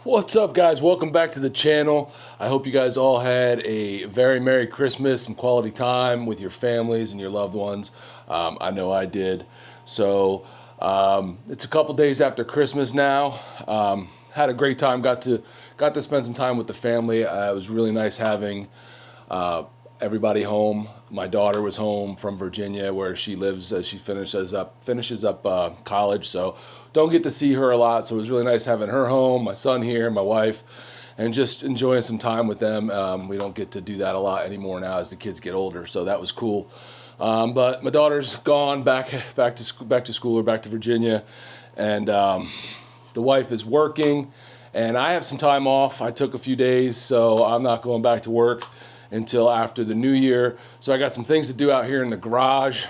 What's up, guys? Welcome back to the channel. I hope you guys all had a very Merry Christmas, some quality time with your families and your loved ones. I know I did. So it's a couple days after Christmas now. Had a great time. Got to spend some time with the family. It was really nice having everybody home. My daughter was home from Virginia, where she lives as she finishes up college. So don't get to see her a lot. So it was really nice having her home, my son here, my wife, and just enjoying some time with them. We don't get to do that a lot anymore now as the kids get older. So that was cool. But my daughter's gone back to school or back to Virginia, and the wife is working, and I have some time off. I took a few days, so I'm not going back to work until after the new year. So I got some things to do out here in the garage. You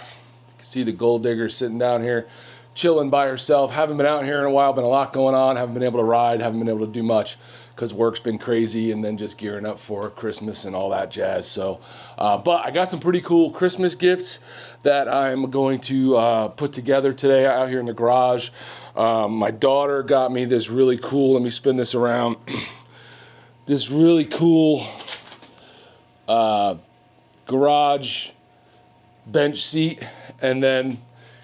can see the gold digger sitting down here, chilling by herself. Haven't been out here in a while, been a lot going on. Haven't been able to ride, haven't been able to do much because work's been crazy, and then just gearing up for Christmas and all that jazz. So, but I got some pretty cool Christmas gifts that I'm going to put together today out here in the garage. My daughter got me this really cool, let me spin this around, this really cool garage bench seat. And then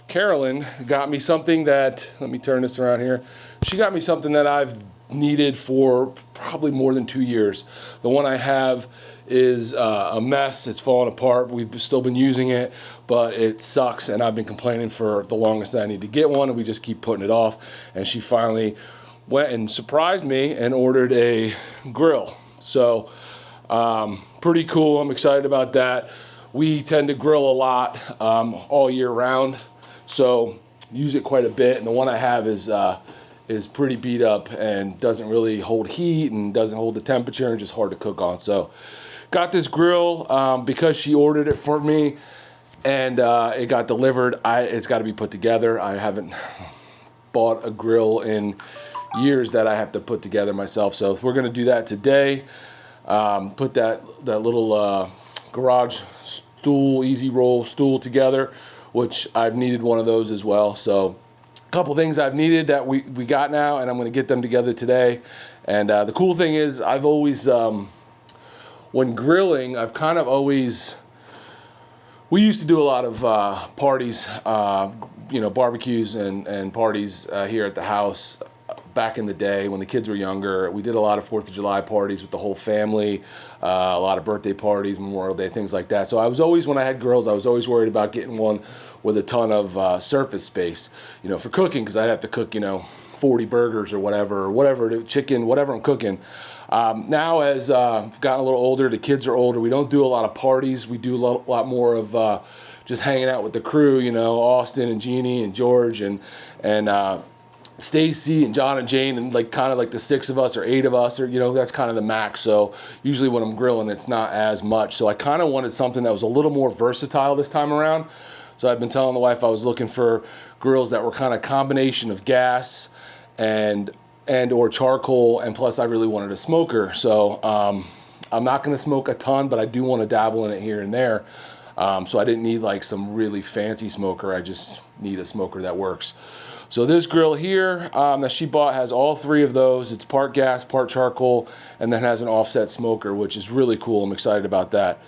Carolyn got me something that, let me turn this around here. She got me something that I've needed for probably more than 2 years. The one I have is a mess. It's falling apart. We've still been using it, but it sucks, and I've been complaining for the longest that I need to get one, and we just keep putting it off. And she finally went and surprised me and ordered a grill. So pretty cool. I'm excited about that. We tend to grill a lot all year round, so use it quite a bit. And the one I have is pretty beat up and doesn't really hold heat and doesn't hold the temperature and just hard to cook on. So got this grill because she ordered it for me, and it got delivered. It's got to be put together. I haven't bought a grill in years that I have to put together myself. So we're going to do that today. Put that little garage stool, easy roll stool together, which I've needed one of those as well. So a couple things I've needed that we got now, and I'm going to get them together today. And the cool thing is, I've always, when grilling, I've kind of always, we used to do a lot of parties, barbecues and parties here at the house. Back in the day when the kids were younger, we did a lot of 4th of July parties with the whole family, a lot of birthday parties, Memorial Day, things like that. So I was always, when I had grills, I was always worried about getting one with a ton of surface space, for cooking, because I'd have to cook, 40 burgers or whatever, chicken, whatever I'm cooking. Now, as I've gotten a little older, the kids are older, we don't do a lot of parties. We do a lot more of just hanging out with the crew, Austin and Jeannie and George and Stacy and John and Jane, and kind of like the 6 of us or 8 of us, or that's kind of the max. So usually when I'm grilling, it's not as much. So I kind of wanted something that was a little more versatile this time around. So I've been telling the wife I was looking for grills that were kind of combination of gas and or charcoal, and plus I really wanted a smoker. So I'm not going to smoke a ton, but I do want to dabble in it here and there. So I didn't need like some really fancy smoker. I just need a smoker that works. So this grill here that she bought has all 3 of those. It's part gas, part charcoal, and then has an offset smoker, which is really cool. I'm excited about that.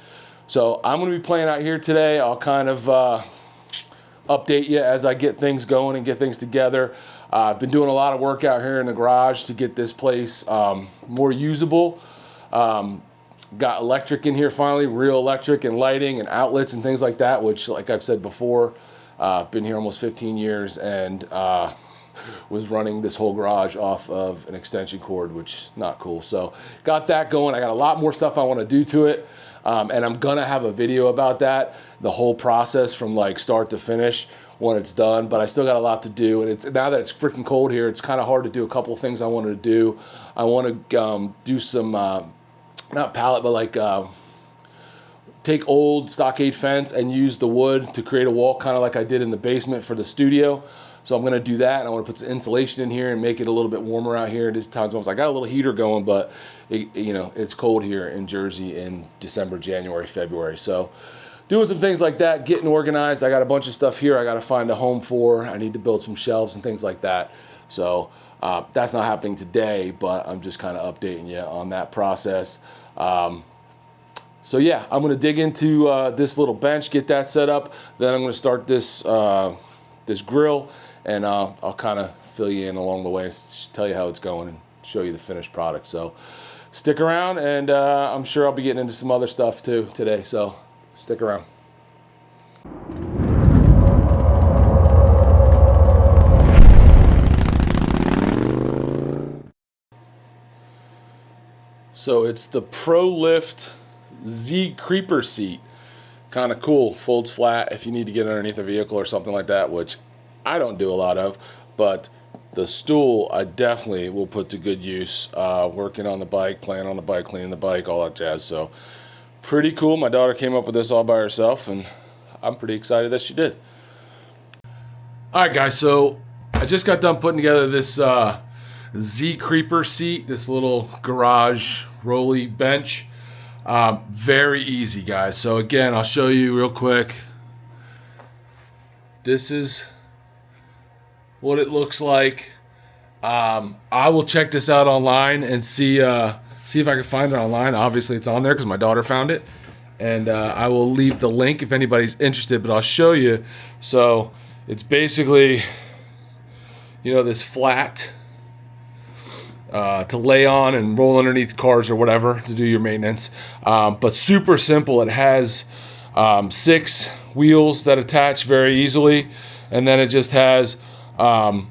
So I'm going to be playing out here today. I'll kind of update you as I get things going and get things together. I've been doing a lot of work out here in the garage to get this place more usable. Got electric in here finally, real electric and lighting and outlets and things like that, which, like I've said before, been here almost 15 years and was running this whole garage off of an extension cord, which is not cool. So got that going. I got a lot more stuff I want to do to it, and I'm gonna have a video about that, the whole process from like start to finish when it's done. But I still got a lot to do, and it's now that it's freaking cold here, it's kind of hard to do a couple of things I wanted to do. I want to do some not pallet, but like take old stockade fence and use the wood to create a wall, kind of like I did in the basement for the studio. So I'm going to do that, and I want to put some insulation in here and make it a little bit warmer out here. This time's almost, I got a little heater going, but it's cold here in Jersey in December, January, February. So doing some things like that, getting organized. I got a bunch of stuff here I got to find a home for. I need to build some shelves and things like that. So That's not happening today, but I'm just kind of updating you on that process. So yeah, I'm going to dig into this little bench, get that set up. Then I'm going to start this this grill, and I'll kind of fill you in along the way, tell you how it's going, and show you the finished product. So stick around, and I'm sure I'll be getting into some other stuff too today. So stick around. So it's the ProLift Z Creeper seat. Kind of cool, folds flat if you need to get underneath a vehicle or something like that, which I don't do a lot of, but the stool I definitely will put to good use, working on the bike, playing on the bike, cleaning the bike, all that jazz. So pretty cool. My daughter came up with this all by herself, and I'm pretty excited that she did. All right, guys, so I just got done putting together this Z Creeper seat, this little garage rolly bench. Very easy, guys. So again, I'll show you real quick. This is what it looks like. I will check this out online and see if I can find it online. Obviously it's on there because my daughter found it, and I will leave the link if anybody's interested, but I'll show you. So it's basically, you know, this flat to lay on and roll underneath cars or whatever to do your maintenance, but super simple. It has 6 wheels that attach very easily, and then it just has 4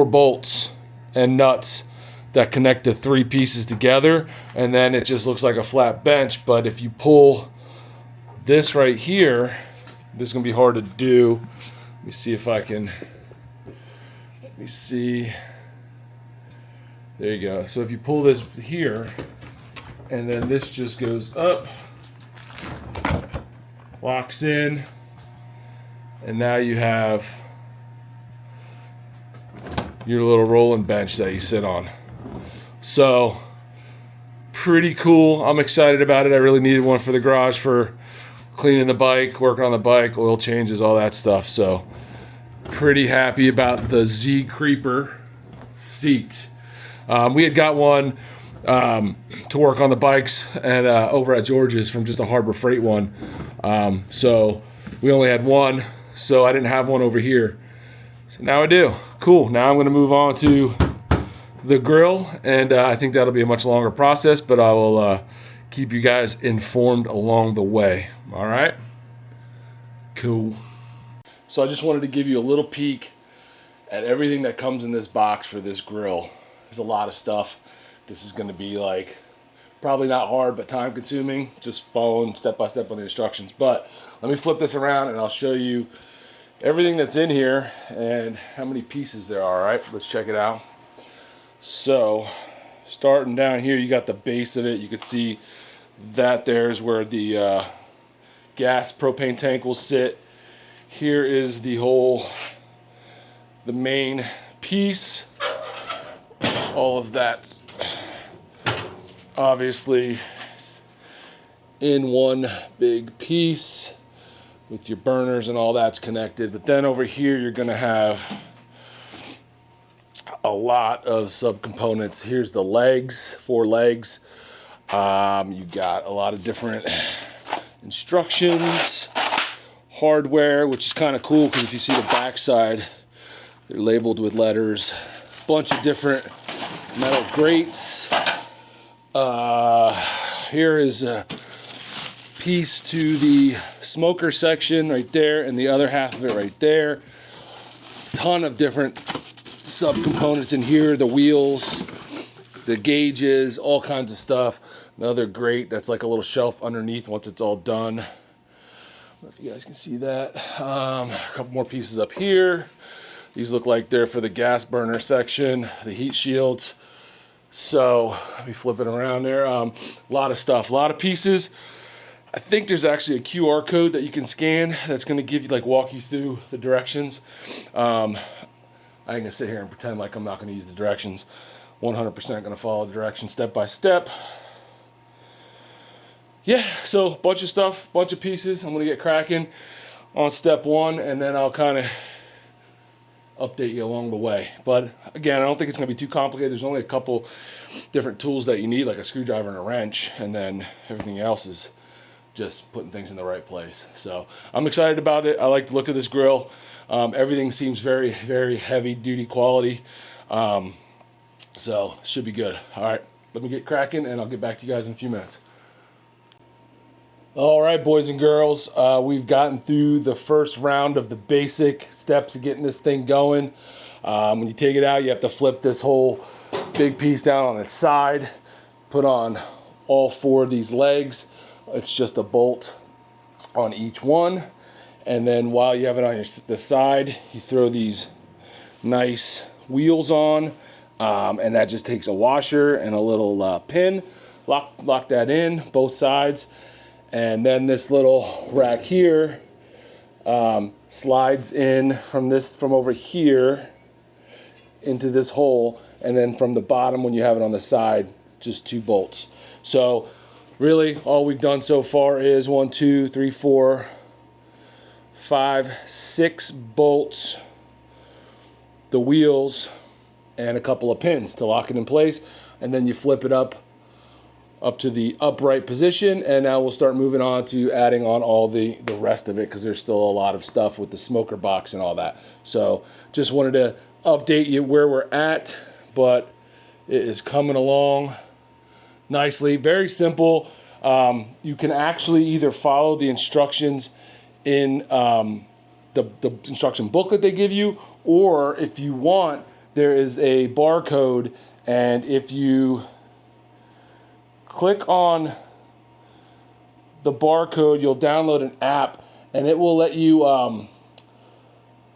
bolts and nuts that connect the 3 pieces together, and then it just looks like a flat bench. But if you pull this right here, this is gonna be hard to do. Let me see if I can, let me see. There you go. So if you pull this here, and then this just goes up, locks in, and now you have your little rolling bench that you sit on. So pretty cool. I'm excited about it. I really needed one for the garage for cleaning the bike, working on the bike, oil changes, all that stuff. So pretty happy about the Z Creeper seat. We had got one to work on the bikes and over at George's from just a Harbor Freight one. So we only had one, so I didn't have one over here. So now I do. Cool. Now I'm going to move on to the grill, and I think that'll be a much longer process, but I will keep you guys informed along the way. All right? Cool. So I just wanted to give you a little peek at everything that comes in this box for this grill. There's a lot of stuff. This is going to be like probably not hard, but time consuming, just following step by step on the instructions. But let me flip this around and I'll show you everything that's in here and how many pieces there are. All right, let's check it out. So starting down here, you got the base of it. You can see that there's where the gas propane tank will sit. Here is the main piece. All of that's obviously in one big piece with your burners and all that's connected. But then over here, you're gonna have a lot of subcomponents. Here's the legs, 4 legs. You got a lot of different instructions, hardware, which is kind of cool because if you see the backside, they're labeled with letters. Bunch of different metal grates. Here is a piece to the smoker section right there, and the other half of it right there. Ton of different subcomponents in here, the wheels, the gauges, all kinds of stuff. Another grate that's like a little shelf underneath once it's all done. I don't know if you guys can see that. A couple more pieces up here. These look like they're for the gas burner section, the heat shields. So let me flip it around there. A lot of stuff, a lot of pieces. I think there's actually a QR code that you can scan that's going to give you, like, walk you through the directions. I ain't gonna sit here and pretend like I'm not going to use the directions. 100% going to follow the directions step by step. Yeah, so bunch of stuff, bunch of pieces. I'm going to get cracking on step 1, and then I'll update you along the way. But again, I don't think it's going to be too complicated. There's only a couple different tools that you need, like a screwdriver and a wrench, and then everything else is just putting things in the right place. So I'm excited about it. I like the look of this grill. Everything seems very, very heavy duty quality. So should be good. All right, let me get cracking and I'll get back to you guys in a few minutes. All right, boys and girls, we've gotten through the first round of the basic steps of getting this thing going. When you take it out, you have to flip this whole big piece down on its side, put on all 4 of these legs. It's just a bolt on each one. And then while you have it on the side, you throw these nice wheels on. And that just takes a washer and a little pin. Lock that in, both sides. And then this little rack here slides in from over here into this hole. And then from the bottom, when you have it on the side, just 2 bolts. So really, all we've done so far is 1, 2, 3, 4, 5, 6 bolts, the wheels, and a couple of pins to lock it in place. And then you flip it up to the upright position, and now we'll start moving on to adding on all the rest of it, because there's still a lot of stuff with the smoker box and all that. So just wanted to update you where we're at, but it is coming along nicely. Very simple. You can actually either follow the instructions in the instruction booklet they give you, or if you want, there is a barcode, and if you click on the barcode, you'll download an app, and it will let you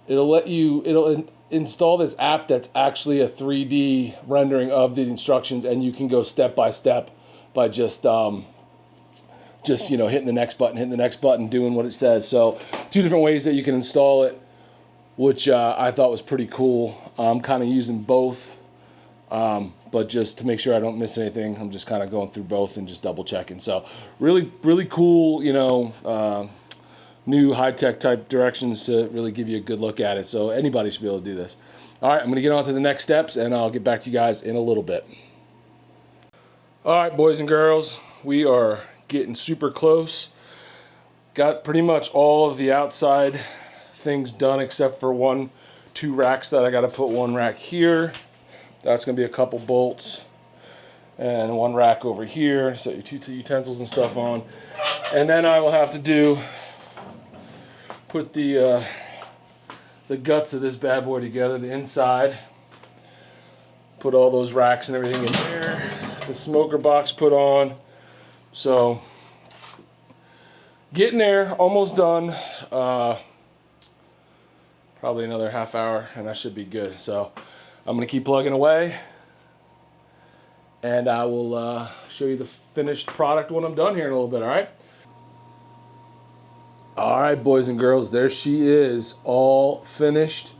it'll install this app that's actually a 3D rendering of the instructions, and you can go step by step by just hitting the next button, doing what it says. So 2 different ways that you can install it, which I thought was pretty cool. I'm kind of using both, but just to make sure I don't miss anything, I'm just kind of going through both and just double checking. So really, really cool, new high-tech type directions to really give you a good look at it. So anybody should be able to do this. All right, I'm going to get on to the next steps, and I'll get back to you guys in a little bit. All right, boys and girls, we are getting super close. Got pretty much all of the outside things done except for 1, 2 racks that I got to put. 1 rack here. That's going to be a couple bolts. And 1 rack over here. Set your 2 utensils and stuff on. And then I will have to put the guts of this bad boy together, the inside. Put all those racks and everything in there. The smoker box put on. So getting there, almost done. Probably another half hour and I should be good. So I'm going to keep plugging away, and I will show you the finished product when I'm done here in a little bit. All right. All right, boys and girls, there she is, all finished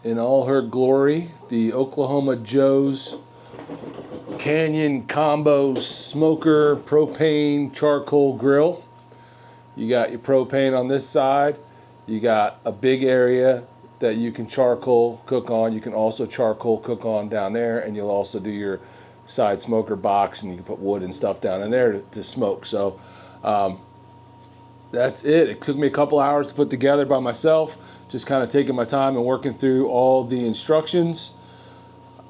in all her glory. The Oklahoma Joe's Canyon Combo Smoker Propane Charcoal Grill. You got your propane on this side. You got a big area that you can charcoal cook on. You can also charcoal cook on down there, and you'll also do your side smoker box, and you can put wood and stuff down in there to smoke. So that's it. It took me a couple hours to put together by myself, just kind of taking my time and working through all the instructions.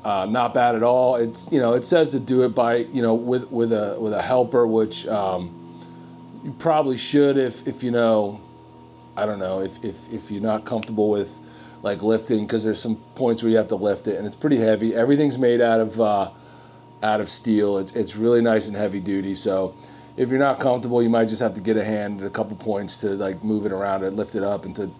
Not bad at all. It's, it says to do it by, with a helper, which you probably should if I don't know, if you're not comfortable with like lifting, because there's some points where you have to lift it, and it's pretty heavy. Everything's made out of steel. It's really nice and heavy duty. So if you're not comfortable, you might just have to get a hand at a couple points to like move it around and lift it up and to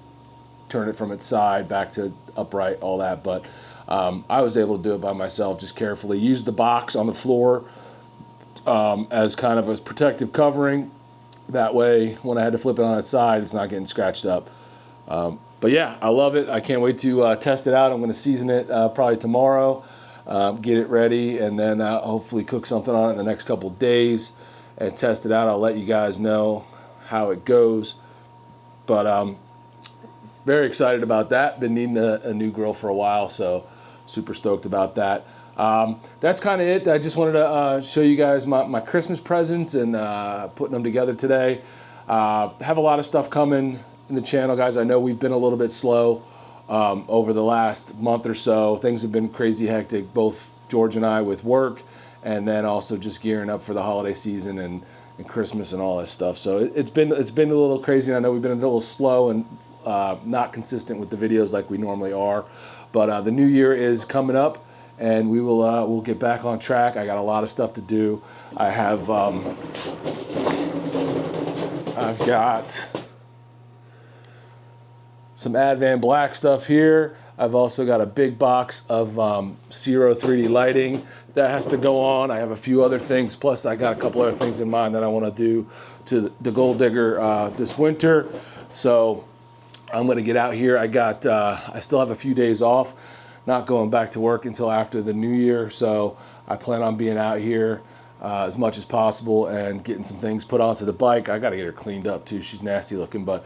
turn it from its side back to upright, all that. But I was able to do it by myself, just carefully. Used the box on the floor as kind of a protective covering. That way, when I had to flip it on its side, it's not getting scratched up. But yeah, I love it. I can't wait to test it out. I'm going to season it probably tomorrow, get it ready, and then hopefully cook something on it in the next couple days and test it out. I'll let you guys know how it goes. But very excited about that. Been needing a new grill for a while, so super stoked about that. That's kind of it. I just wanted to show you guys my Christmas presents and putting them together today. Have a lot of stuff coming in the channel, guys. I know we've been a little bit slow over the last month or so. Things have been crazy hectic, both George and I with work, and then also just gearing up for the holiday season and Christmas and all that stuff. So it's been a little crazy. I know we've been a little slow and not consistent with the videos like we normally are. But the new year is coming up, and we will we'll get back on track. I got a lot of stuff to do. I have I've got some Advan Black stuff here. I've also got a big box of Zero 3D lighting that has to go on. I have a few other things, plus I got a couple other things in mind that I want to do to the Gold Digger this winter. So I'm going to get out here. I still have a few days off, not going back to work until after the new year. So I plan on being out here as much as possible and getting some things put onto the bike. I got to get her cleaned up too. She's nasty looking, but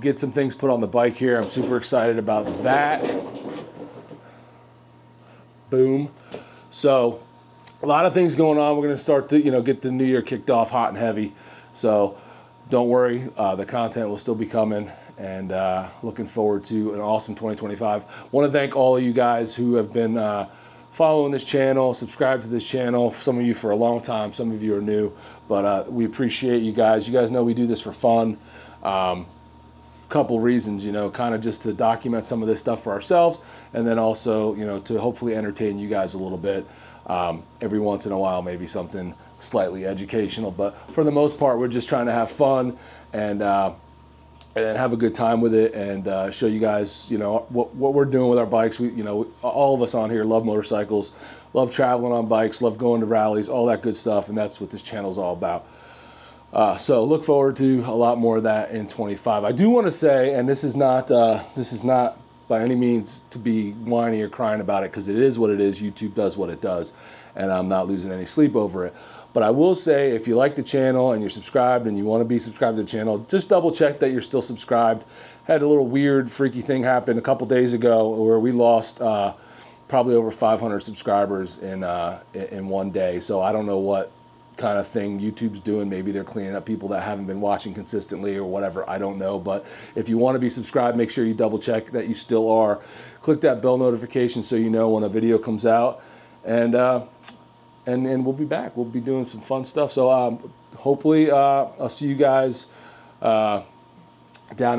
get some things put on the bike here. I'm super excited about that. Boom. So a lot of things going on. We're going to start to, get the new year kicked off hot and heavy. So don't worry, the content will still be coming, and looking forward to an awesome 2025. Want to thank all of you guys who have been following this channel, subscribe to this channel. Some of you for a long time, some of you are new, but we appreciate you guys. You guys know we do this for fun. Couple reasons, kind of just to document some of this stuff for ourselves, and then also, to hopefully entertain you guys a little bit. Every once in a while, maybe something slightly educational, but for the most part, we're just trying to have fun and have a good time with it, and show you guys, what we're doing with our bikes. We, all of us on here love motorcycles, love traveling on bikes, love going to rallies, all that good stuff, and that's what this channel is all about. So look forward to a lot more of that in 25. I do want to say, and this is not by any means to be whiny or crying about it, because it is what it is. YouTube does what it does, and I'm not losing any sleep over it. But I will say, if you like the channel and you're subscribed and you want to be subscribed to the channel, just double check that you're still subscribed. Had a little weird, freaky thing happen a couple days ago where we lost probably over 500 subscribers in one day. So I don't know what kind of thing YouTube's doing. Maybe they're cleaning up people that haven't been watching consistently or whatever. I don't know. But if you want to be subscribed, make sure you double check that you still are. Click that bell notification so you know when a video comes out. And we'll be back. We'll be doing some fun stuff. So hopefully I'll see you guys down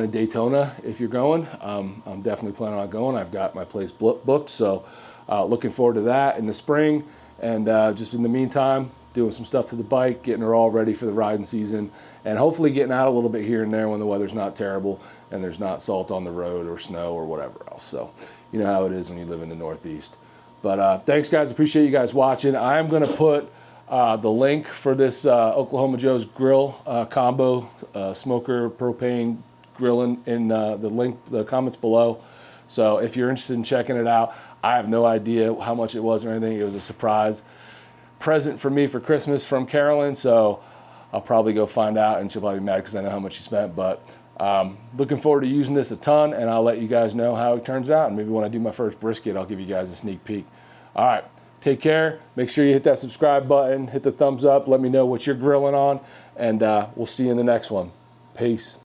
in Daytona if you're going. I'm definitely planning on going. I've got my place booked. So looking forward to that in the spring. And just in the meantime, doing some stuff to the bike, getting her all ready for the riding season, and hopefully getting out a little bit here and there when the weather's not terrible and there's not salt on the road or snow or whatever else. So you know how it is when you live in the Northeast. But thanks, guys. Appreciate you guys watching. I'm going to put the link for this Oklahoma Joe's grill combo, smoker propane grilling in the comments below. So if you're interested in checking it out, I have no idea how much it was or anything. It was a surprise present for me for Christmas from Carolyn, so I'll probably go find out, and she'll probably be mad because I know how much she spent. But looking forward to using this a ton, and I'll let you guys know how it turns out. And maybe when I do my first brisket, I'll give you guys a sneak peek. All right, take care. Make sure you hit that subscribe button, hit the thumbs up. Let me know what you're grilling on, and we'll see you in the next one. Peace.